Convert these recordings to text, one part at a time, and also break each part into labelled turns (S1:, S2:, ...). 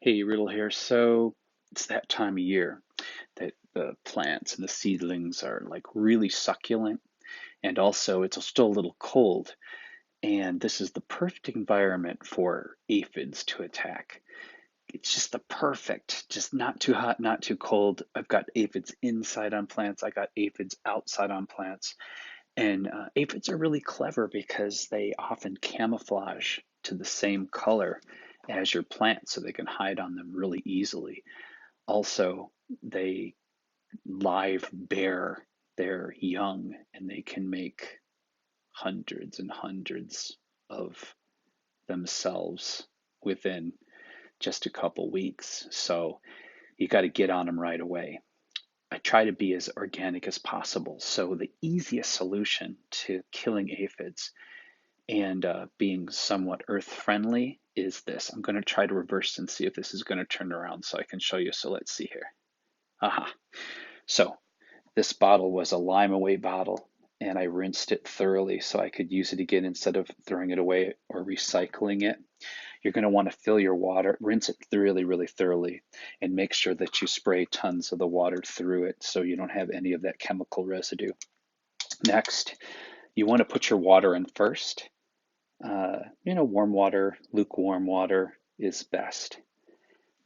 S1: Hey, Riddle here. So it's that time of year that the plants and the seedlings are like really succulent, and also it's still a little cold. And this is the perfect environment for aphids to attack. It's just the perfect, just not too hot, not too cold. I've got aphids inside on plants, I got aphids outside on plants. And aphids are really clever because they often camouflage to the same color as your plant so they can hide on them really easily. Also, they live bear their young and they can make hundreds and hundreds of themselves within just a couple weeks. So you got to get on them right away. I try to be as organic as possible. So the easiest solution to killing aphids and being somewhat earth friendly is this. I'm going to try to reverse and see if this is going to turn around so I can show you. So let's see here. Aha. So this bottle was a lime away bottle and I rinsed it thoroughly so I could use it again instead of throwing it away or recycling it. You're going to want to fill your water, rinse it really, really thoroughly, and make sure that you spray tons of the water through it so you don't have any of that chemical residue. Next, you want to put your water in first. Warm water, lukewarm water is best.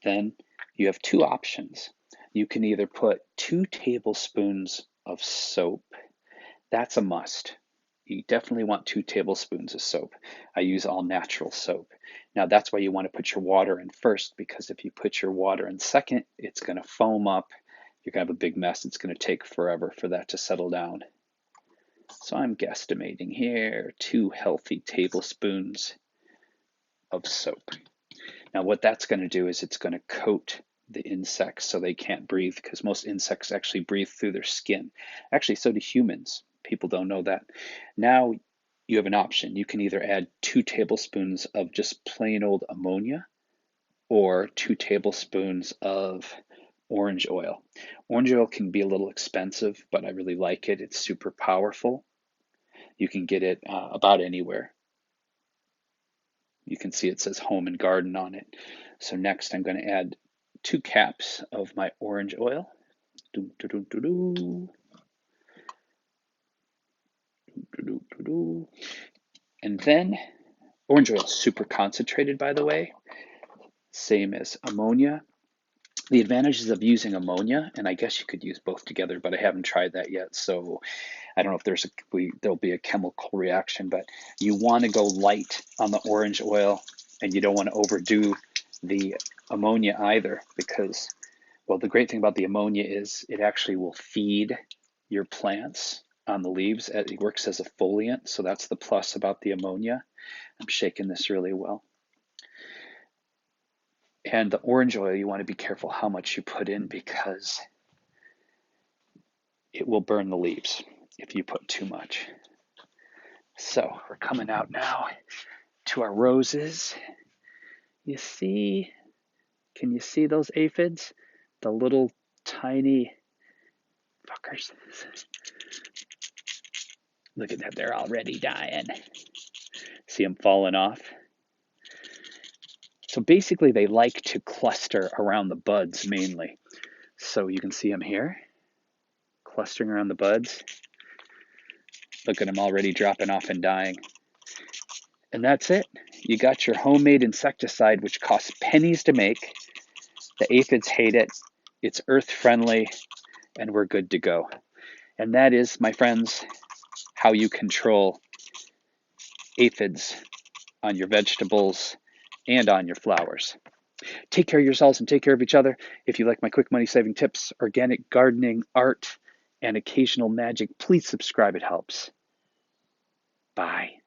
S1: Then you have two options. You can either put 2 tablespoons of soap. That's a must. You definitely want 2 tablespoons of soap. I use all natural soap. Now that's why you want to put your water in first, because if you put your water in second, it's going to foam up. You're going to have a big mess. It's going to take forever for that to settle down. So I'm guesstimating here 2 healthy tablespoons of soap. Now what that's going to do is it's going to coat the insects so they can't breathe, because most insects actually breathe through their skin. Actually, so do humans. People don't know that. Now you have an option. You can either add 2 tablespoons of just plain old ammonia or 2 tablespoons of orange oil. Orange oil can be a little expensive, but I really like it. It's super powerful. You can get it about anywhere. You can see it says home and garden on it. So next I'm going to add 2 caps of my orange oil. Do, do, do, do, do. Do, do, do, do. And then orange oil is super concentrated, by the way, same as ammonia. The advantages of using ammonia, and I guess you could use both together, but I haven't tried that yet, so I don't know if there'll be a chemical reaction. But you want to go light on the orange oil, and you don't want to overdo the ammonia either, because, well, the great thing about the ammonia is it actually will feed your plants on the leaves. It works as a foliant, so that's the plus about the ammonia. I'm shaking this really well. And the orange oil, you want to be careful how much you put in, because it will burn the leaves if you put too much. So we're coming out now to our roses. You see, can you see those aphids? The little tiny fuckers. Look at that, they're already dying. See them falling off? So basically they like to cluster around the buds mainly. So you can see them here, clustering around the buds. Look at them already dropping off and dying. And that's it. You got your homemade insecticide, which costs pennies to make. The aphids hate it. It's earth friendly, and we're good to go. And that is, my friends, how you control aphids on your vegetables and on your flowers. Take care of yourselves and take care of each other. If you like my quick money saving tips, organic gardening, art, and occasional magic, please subscribe. It helps. Bye.